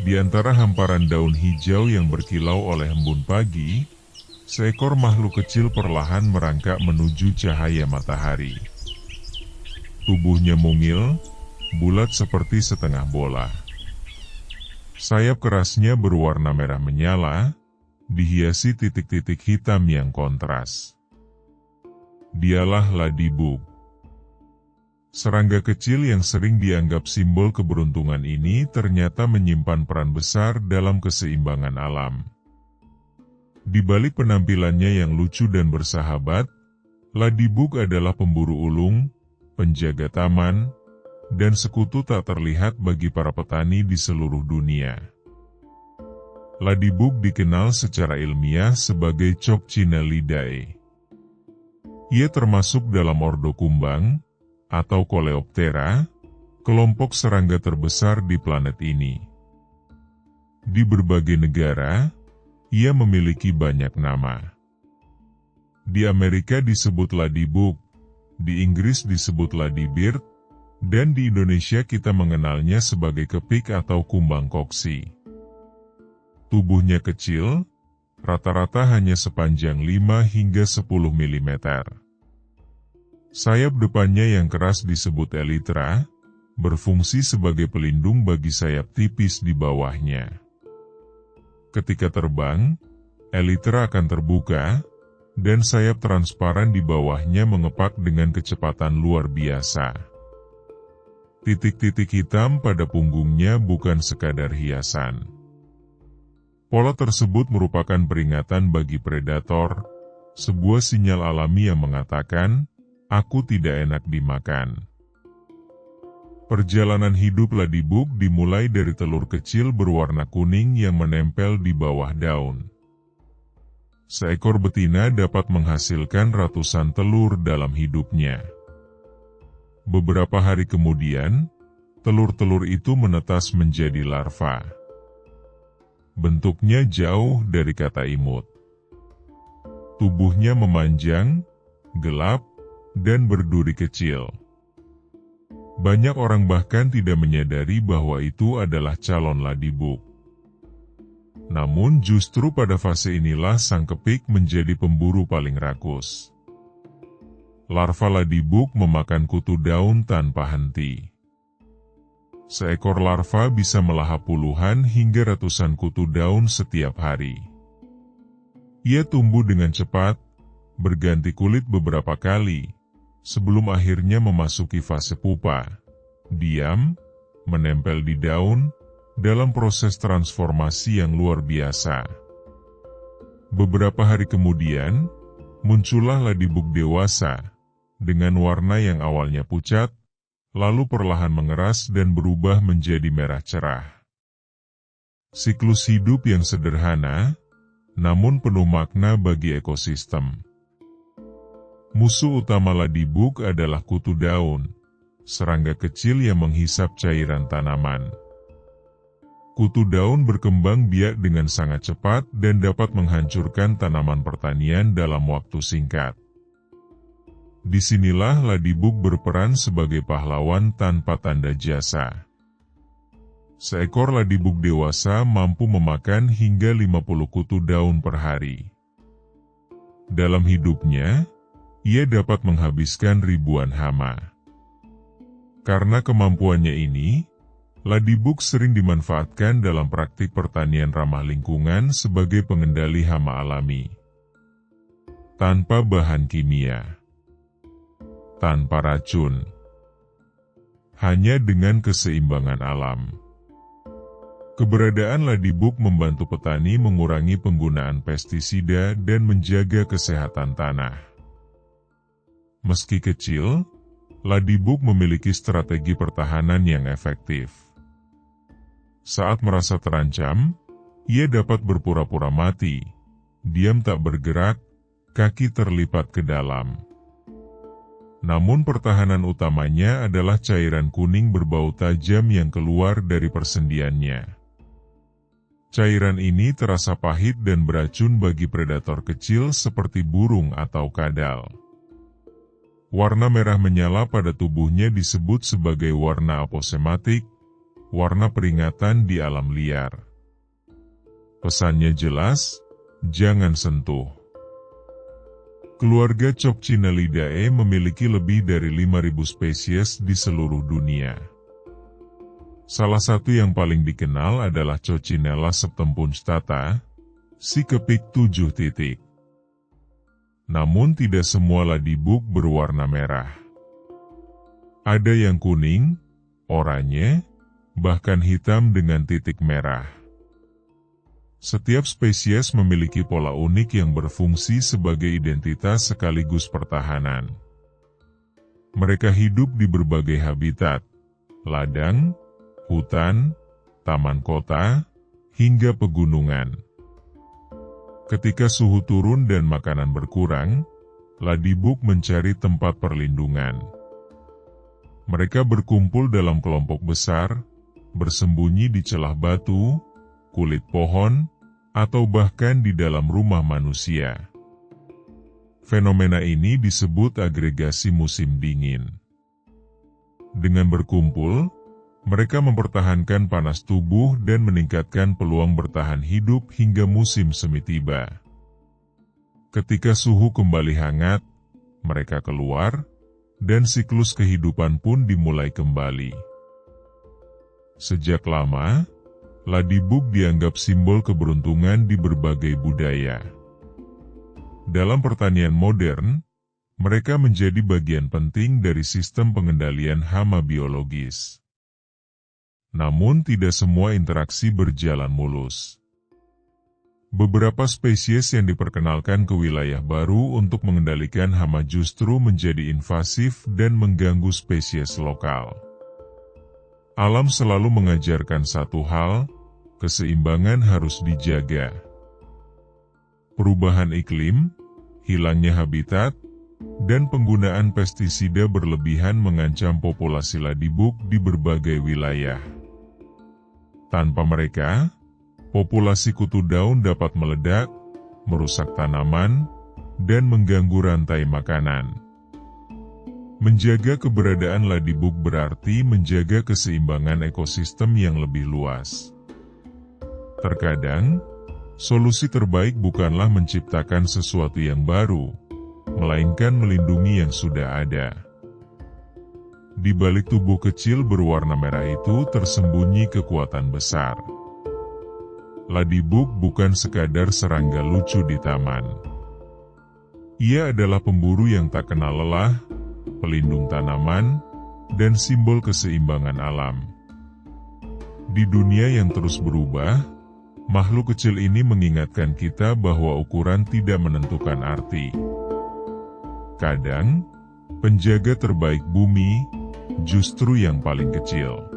Di antara hamparan daun hijau yang berkilau oleh embun pagi, seekor makhluk kecil perlahan merangkak menuju cahaya matahari. Tubuhnya mungil, bulat seperti setengah bola. Sayap kerasnya berwarna merah menyala, dihiasi titik-titik hitam yang kontras. Dialah Ladybug. Serangga kecil yang sering dianggap simbol keberuntungan ini ternyata menyimpan peran besar dalam keseimbangan alam. Di balik penampilannya yang lucu dan bersahabat, Ladybug adalah pemburu ulung, penjaga taman, dan sekutu tak terlihat bagi para petani di seluruh dunia. Ladybug dikenal secara ilmiah sebagai Coccinellidae. Ia termasuk dalam ordo kumbang, atau Coleoptera, kelompok serangga terbesar di planet ini. Di berbagai negara, ia memiliki banyak nama. Di Amerika disebut Ladybug, di Inggris disebut Ladybird, dan di Indonesia kita mengenalnya sebagai kepik atau kumbang koksi. Tubuhnya kecil, rata-rata hanya sepanjang 5 hingga 10 mm. Sayap depannya yang keras disebut elytra, berfungsi sebagai pelindung bagi sayap tipis di bawahnya. Ketika terbang, elytra akan terbuka, dan sayap transparan di bawahnya mengepak dengan kecepatan luar biasa. Titik-titik hitam pada punggungnya bukan sekadar hiasan. Pola tersebut merupakan peringatan bagi predator, sebuah sinyal alami yang mengatakan, "Aku tidak enak dimakan." Perjalanan hidup Ladybug dimulai dari telur kecil berwarna kuning yang menempel di bawah daun. Seekor betina dapat menghasilkan ratusan telur dalam hidupnya. Beberapa hari kemudian, telur-telur itu menetas menjadi larva. Bentuknya jauh dari kata imut. Tubuhnya memanjang, gelap, dan berduri kecil. Banyak orang bahkan tidak menyadari bahwa itu adalah calon Ladybug. Namun justru pada fase inilah sang kepik menjadi pemburu paling rakus. Larva Ladybug memakan kutu daun tanpa henti. Seekor larva bisa melahap puluhan hingga ratusan kutu daun setiap hari. Ia tumbuh dengan cepat, berganti kulit beberapa kali, sebelum akhirnya memasuki fase pupa, diam, menempel di daun, dalam proses transformasi yang luar biasa. Beberapa hari kemudian, muncullah Ladybug dewasa, dengan warna yang awalnya pucat, lalu perlahan mengeras dan berubah menjadi merah cerah. Siklus hidup yang sederhana, namun penuh makna bagi ekosistem. Musuh utama Ladybug adalah kutu daun, serangga kecil yang menghisap cairan tanaman. Kutu daun berkembang biak dengan sangat cepat dan dapat menghancurkan tanaman pertanian dalam waktu singkat. Disinilah Ladybug berperan sebagai pahlawan tanpa tanda jasa. Seekor Ladybug dewasa mampu memakan hingga 50 kutu daun per hari. Dalam hidupnya, ia dapat menghabiskan ribuan hama. Karena kemampuannya ini, Ladybug sering dimanfaatkan dalam praktik pertanian ramah lingkungan sebagai pengendali hama alami. Tanpa bahan kimia, tanpa racun, hanya dengan keseimbangan alam. Keberadaan Ladybug membantu petani mengurangi penggunaan pestisida dan menjaga kesehatan tanah. Meski kecil, Ladybug memiliki strategi pertahanan yang efektif. Saat merasa terancam, ia dapat berpura-pura mati, diam tak bergerak, kaki terlipat ke dalam. Namun pertahanan utamanya adalah cairan kuning berbau tajam yang keluar dari persendiannya. Cairan ini terasa pahit dan beracun bagi predator kecil seperti burung atau kadal. Warna merah menyala pada tubuhnya disebut sebagai warna aposematik, warna peringatan di alam liar. Pesannya jelas, jangan sentuh. Keluarga Coccinellidae memiliki lebih dari 5.000 spesies di seluruh dunia. Salah satu yang paling dikenal adalah Coccinella septempunstata, si kepik 7 titik. Namun tidak semua ladybug berwarna merah. Ada yang kuning, oranye, bahkan hitam dengan titik merah. Setiap spesies memiliki pola unik yang berfungsi sebagai identitas sekaligus pertahanan. Mereka hidup di berbagai habitat, ladang, hutan, taman kota, hingga pegunungan. Ketika suhu turun dan makanan berkurang, ladybug mencari tempat perlindungan. Mereka berkumpul dalam kelompok besar, bersembunyi di celah batu, kulit pohon, atau bahkan di dalam rumah manusia. Fenomena ini disebut agregasi musim dingin. Dengan berkumpul, mereka mempertahankan panas tubuh dan meningkatkan peluang bertahan hidup hingga musim semi tiba. Ketika suhu kembali hangat, mereka keluar, dan siklus kehidupan pun dimulai kembali. Sejak lama, ladybug dianggap simbol keberuntungan di berbagai budaya. Dalam pertanian modern, mereka menjadi bagian penting dari sistem pengendalian hama biologis. Namun tidak semua interaksi berjalan mulus. Beberapa spesies yang diperkenalkan ke wilayah baru untuk mengendalikan hama justru menjadi invasif dan mengganggu spesies lokal. Alam selalu mengajarkan satu hal, keseimbangan harus dijaga. Perubahan iklim, hilangnya habitat, dan penggunaan pestisida berlebihan mengancam populasi ladybug di berbagai wilayah. Tanpa mereka, populasi kutu daun dapat meledak, merusak tanaman, dan mengganggu rantai makanan. Menjaga keberadaan ladybug berarti menjaga keseimbangan ekosistem yang lebih luas. Terkadang, solusi terbaik bukanlah menciptakan sesuatu yang baru, melainkan melindungi yang sudah ada. Di balik tubuh kecil berwarna merah itu tersembunyi kekuatan besar. Ladybug bukan sekadar serangga lucu di taman. Ia adalah pemburu yang tak kenal lelah, pelindung tanaman, dan simbol keseimbangan alam. Di dunia yang terus berubah, makhluk kecil ini mengingatkan kita bahwa ukuran tidak menentukan arti. Kadang, penjaga terbaik bumi justru yang paling kecil.